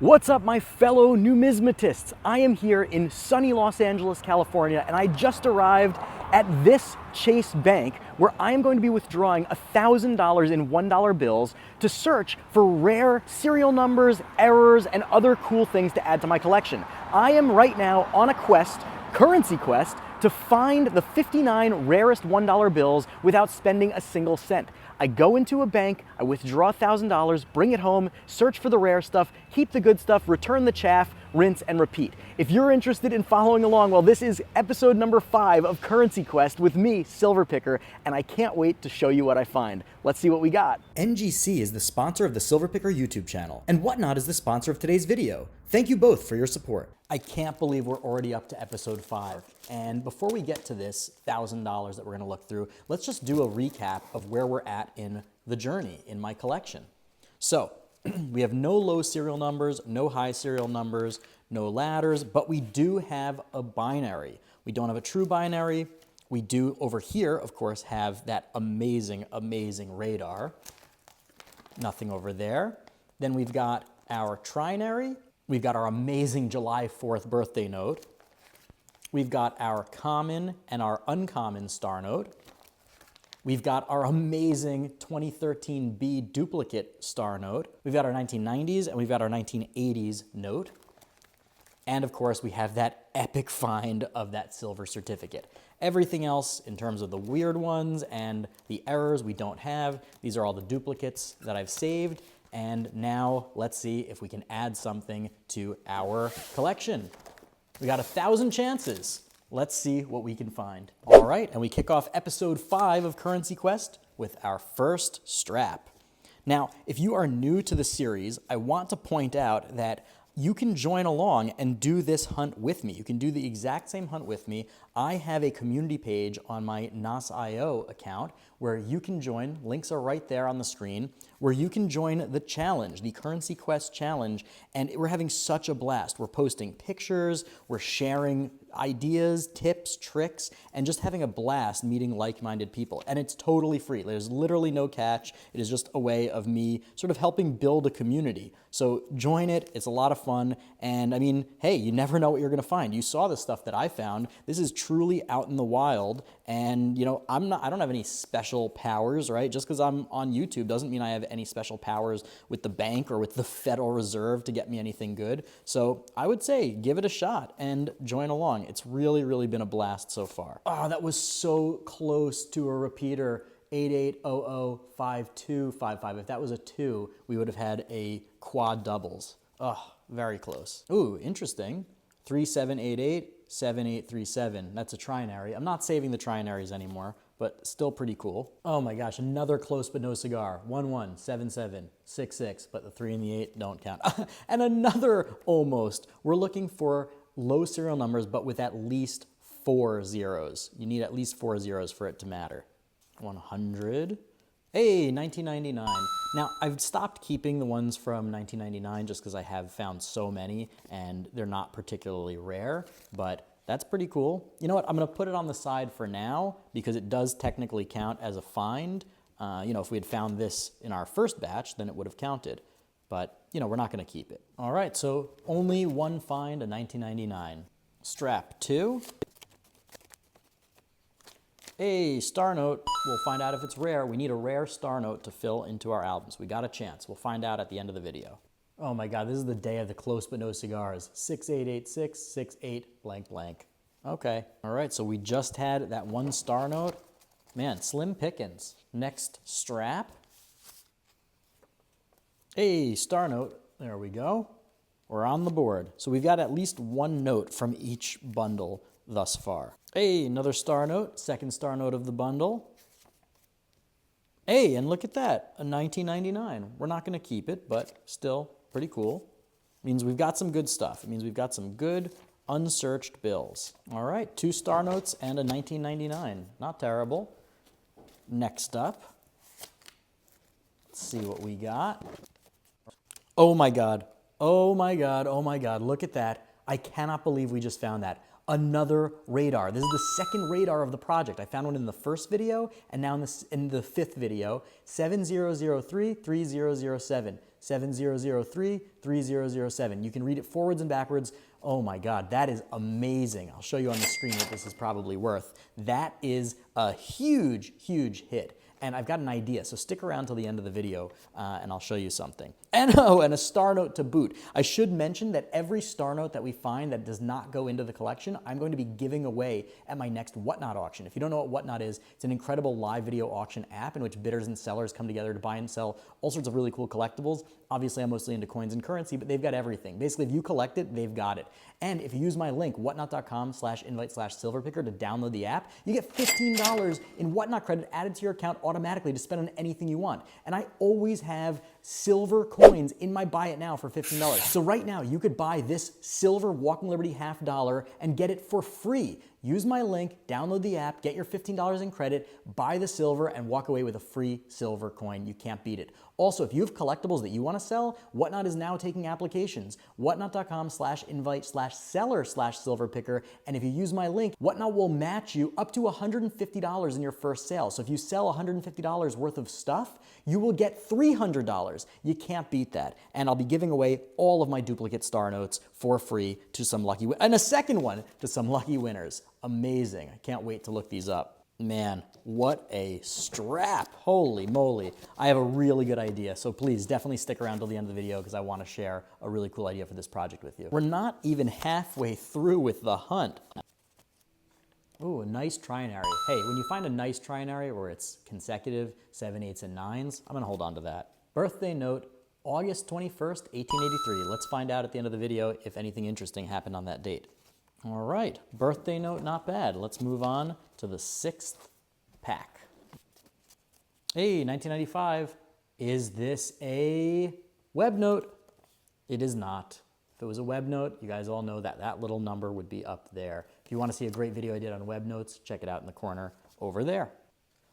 What's up, my fellow numismatists? I am here in sunny Los Angeles, California, and I just arrived at this Chase Bank where I am going to be withdrawing $1,000 in $1 bills to search for rare serial numbers, errors, and other cool things to add to my collection. I am right now on a quest, currency quest, to find the 59 rarest $1 bills without spending a single cent. I go into a bank, I withdraw $1,000, bring it home, search for the rare stuff, keep the good stuff, return the chaff, rinse and repeat. If you're interested in following along, well, this is episode number 5 of Currency Quest with me, Silver Picker, and I can't wait to show you what I find. Let's see what we got. NGC is the sponsor of the Silver Picker YouTube channel, and Whatnot is the sponsor of today's video. Thank you both for your support. I can't believe we're already up to episode 5. And before we get to this $1,000 that we're gonna look through, let's just do a recap of where we're at in the journey in my collection. So, we have no low serial numbers, no high serial numbers, no ladders, but we do have a binary. We don't have a true binary. We do over here, of course, have that amazing, amazing radar. Nothing over there. Then we've got our trinary. We've got our amazing July 4th birthday note. We've got our common and our uncommon star note. We've got our amazing 2013 B duplicate star note. We've got our 1990s and we've got our 1980s note. And of course, we have that epic find of that silver certificate. Everything else in terms of the weird ones and the errors we don't have. These are all the duplicates that I've saved. And now let's see if we can add something to our collection. We got 1,000 chances. Let's see what we can find. All right, and we kick off episode 5 of Currency Quest with our first strap. Now, if you are new to the series, I want to point out that you can join along and do this hunt with me. You can do the exact same hunt with me. I have a community page on my NOS.io account where you can join. Links are right there on the screen, where you can join the challenge, the Currency Quest challenge, and we're having such a blast. We're posting pictures, we're sharing ideas, tips, tricks, and just having a blast meeting like-minded people. And it's totally free. There's literally no catch. It is just a way of me sort of helping build a community. So join it. It's a lot of fun. And I mean, hey, you never know what you're going to find. You saw the stuff that I found. This is truly out in the wild. And you know, I don't have any special powers, right? Just because I'm on YouTube doesn't mean I have any special powers with the bank or with the Federal Reserve to get me anything good. So I would say give it a shot and join along. It's really, really been a blast so far. Oh, that was so close to a repeater. 88005255. If that was a 2, we would have had a quad doubles. Oh, very close. Ooh, interesting. 3788, 7837. That's a trinary. I'm not saving the trinaries anymore, but still pretty cool. Oh my gosh, another close but no cigar. 117766, but the 3 and the 8 don't count. And another almost. We're looking for low serial numbers, but with at least 4 zeros. You need at least 4 zeros for it to matter. 100. Hey, 1999. Now, I've stopped keeping the ones from 1999 just because I have found so many and they're not particularly rare, but that's pretty cool. You know what? I'm going to put it on the side for now because it does technically count as a find. You know, if we had found this in our first batch, then it would have counted. But, you know, we're not going to keep it. All right, so only one find, a 1999. Strap 2. A star note. We'll find out if it's rare. We need a rare star note to fill into our albums. We got a chance. We'll find out at the end of the video. Oh my God, this is the day of the close but no cigars. 6886, 68 blank blank. Okay. All right, so we just had that one star note. Man, slim pickings. Next strap. Hey, star note. There we go. We're on the board. So we've got at least one note from each bundle thus far. Hey, another star note, second star note of the bundle. Hey, and look at that, a 1999. We're not going to keep it, but still pretty cool. Means we've got some good stuff. It means we've got some good unsearched bills. All right, 2 star notes and a 1999. Not terrible. Next up, let's see what we got. Oh my God. Oh my God. Oh my God. Look at that. I cannot believe we just found that. Another radar. This is the second radar of the project. I found one in the first video and now in the 5th video, 70033007. 7003 3007. You can read it forwards and backwards. Oh my God, that is amazing. I'll show you on the screen what this is probably worth. That is a huge, huge hit. And I've got an idea, so stick around till the end of the video and I'll show you something. And and a star note to boot. I should mention that every star note that we find that does not go into the collection, I'm going to be giving away at my next Whatnot auction. If you don't know what Whatnot is, it's an incredible live video auction app in which bidders and sellers come together to buy and sell all sorts of really cool collectibles. Obviously, I'm mostly into coins and currency, but they've got everything. Basically, if you collect it, they've got it. And if you use my link, whatnot.com/invite/silverpicker to download the app, you get $15 in Whatnot credit added to your account automatically to spend on anything you want. And I always have silver coins in my buy it now for $15. So right now, you could buy this silver Walking Liberty $50 and get it for free. Use my link, download the app, get your $15 in credit, buy the silver, and walk away with a free silver coin. You can't beat it. Also, if you have collectibles that you want to sell, Whatnot is now taking applications. Whatnot.com/invite/seller/silverpicker. And if you use my link, Whatnot will match you up to $150 in your first sale. So if you sell $150 worth of stuff, you will get $300. You can't beat that. And I'll be giving away all of my duplicate star notes for free to some lucky, and a second one to some lucky winners. Amazing. I can't wait to look these up. Man, what a strap. Holy moly. I have a really good idea, so please definitely stick around till the end of the video because I want to share a really cool idea for this project with you. We're not even halfway through with the hunt. Ooh, a nice trinary. Hey, when you find a nice trinary where it's consecutive 7, 8s, and 9s, I'm going to hold on to that. Birthday note, August 21st, 1883. Let's find out at the end of the video if anything interesting happened on that date. All right, birthday note, not bad. Let's move on to the 6th pack. Hey, 1995. Is this a web note? It is not. If it was a web note, you guys all know that that little number would be up there. If you want to see a great video I did on web notes, check it out in the corner over there.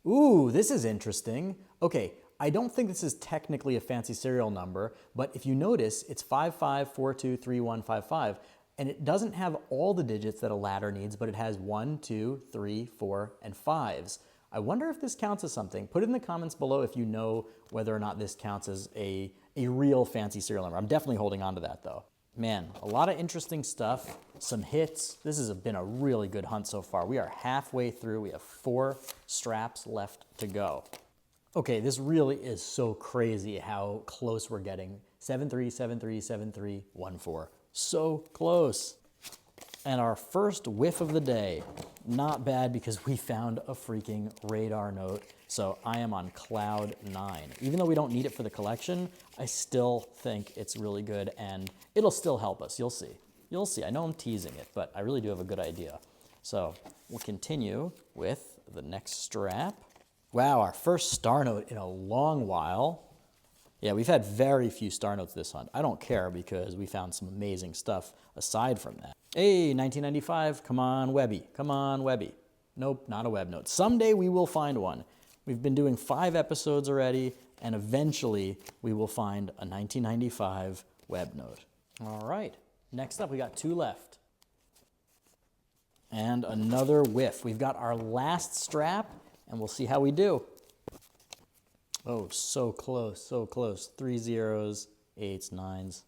Ooh, this is interesting. Okay, I don't think this is technically a fancy serial number, but if you notice, it's 55423155. And it doesn't have all the digits that a ladder needs, but it has 1, 2, 3, 4, and 5s. I wonder if this counts as something. Put it in the comments below if you know whether or not this counts as a real fancy serial number. I'm definitely holding on to that though. Man, a lot of interesting stuff, some hits. This has been a really good hunt so far. We are halfway through. We have 4 straps left to go. Okay, this really is so crazy how close we're getting. 73737314. So close. And our first whiff of the day, not bad because we found a freaking radar note. So I am on cloud 9. Even though we don't need it for the collection, I still think it's really good and it'll still help us. You'll see. You'll see. I know I'm teasing it, but I really do have a good idea. So we'll continue with the next strap. Wow, our first star note in a long while. Yeah, we've had very few star notes this hunt. I don't care because we found some amazing stuff aside from that. Hey, 1995, come on, Webby. Come on, Webby. Nope, not a web note. Someday we will find one. We've been doing 5 episodes already, and eventually we will find a 1995 web note. All right, next up we got 2 left. And another whiff. We've got our last strap, and we'll see how we do. Oh, so close, so close. 3 zeros, 8s, 9s,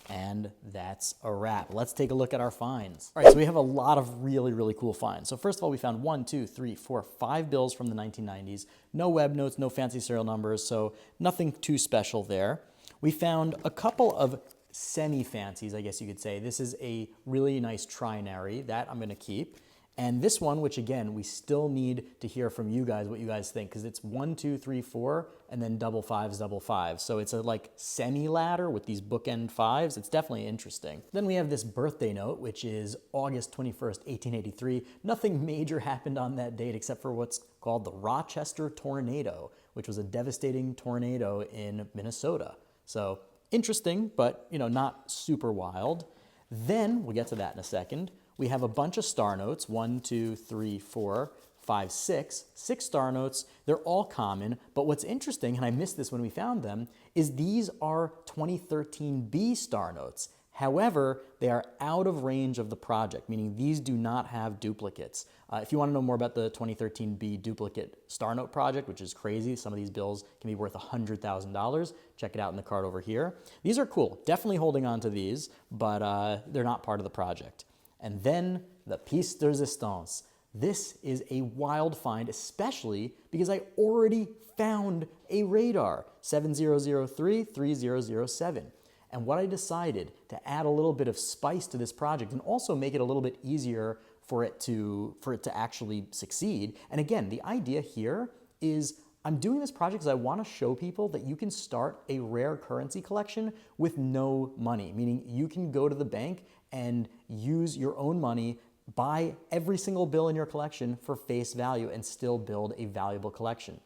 and that's a wrap. Let's take a look at our finds. All right, so we have a lot of really, really cool finds. So first of all, we found 1, 2, 3, 4, 5 bills from the 1990s. No web notes, no fancy serial numbers, so nothing too special there. We found a couple of semi-fancies, I guess you could say. This is a really nice trinary. That I'm gonna keep. And this one, which again, we still need to hear from you guys what you guys think, because it's 1, 2, 3, 4, and then double 5s, double 5s. So it's a like semi-ladder with these bookend 5s. It's definitely interesting. Then we have this birthday note, which is August 21st, 1883. Nothing major happened on that date except for what's called the Rochester tornado, which was a devastating tornado in Minnesota. So interesting, but not super wild. Then, we'll get to that in a second, we have a bunch of star notes, 1, 2, 3, 4, 5, 6, 6 star notes. They're all common, but what's interesting, and I missed this when we found them, is these are 2013 B star notes. However, they are out of range of the project, meaning these do not have duplicates. If you want to know more about the 2013B duplicate Star Note project, which is crazy, some of these bills can be worth $100,000. Check it out in the card over here. These are cool. Definitely holding on to these, but they're not part of the project. And then the pièce de résistance. This is a wild find, especially because I already found a radar, 7003 3007. And what I decided to add a little bit of spice to this project and also make it a little bit easier for it to actually succeed. And again, the idea here is I'm doing this project because I want to show people that you can start a rare currency collection with no money, meaning you can go to the bank and use your own money, buy every single bill in your collection for face value and still build a valuable collection.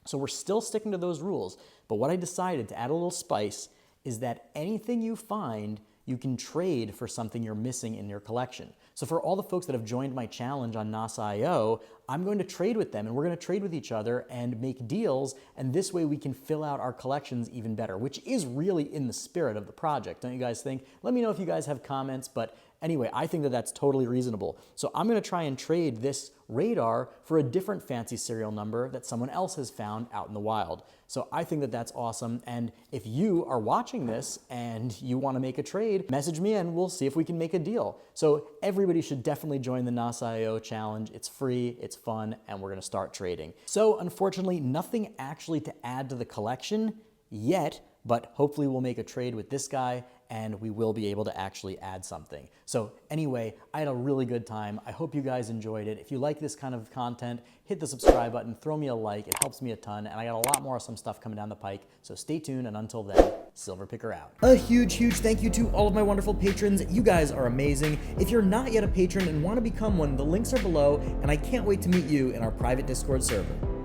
So we're still sticking to those rules, but what I decided to add a little spice is that anything you find, you can trade for something you're missing in your collection. So for all the folks that have joined my challenge on NASA.io, I'm going to trade with them and we're going to trade with each other and make deals, and this way we can fill out our collections even better, which is really in the spirit of the project, don't you guys think? Let me know if you guys have comments, but anyway, I think that that's totally reasonable. So I'm going to try and trade this radar for a different fancy serial number that someone else has found out in the wild. So I think that that's awesome. And if you are watching this and you want to make a trade, message me and we'll see if we can make a deal. So everybody should definitely join the NASA.io challenge. It's free, it's fun, and we're going to start trading. So unfortunately, nothing actually to add to the collection yet, but hopefully we'll make a trade with this guy and we will be able to actually add something. So anyway, I had a really good time. I hope you guys enjoyed it. If you like this kind of content, hit the subscribe button, throw me a like. It helps me a ton, and I got a lot more awesome stuff coming down the pike. So stay tuned, and until then, Silver Picker out. A huge thank you to all of my wonderful patrons. You guys are amazing. If you're not yet a patron and want to become one, the links are below, and I can't wait to meet you in our private Discord server.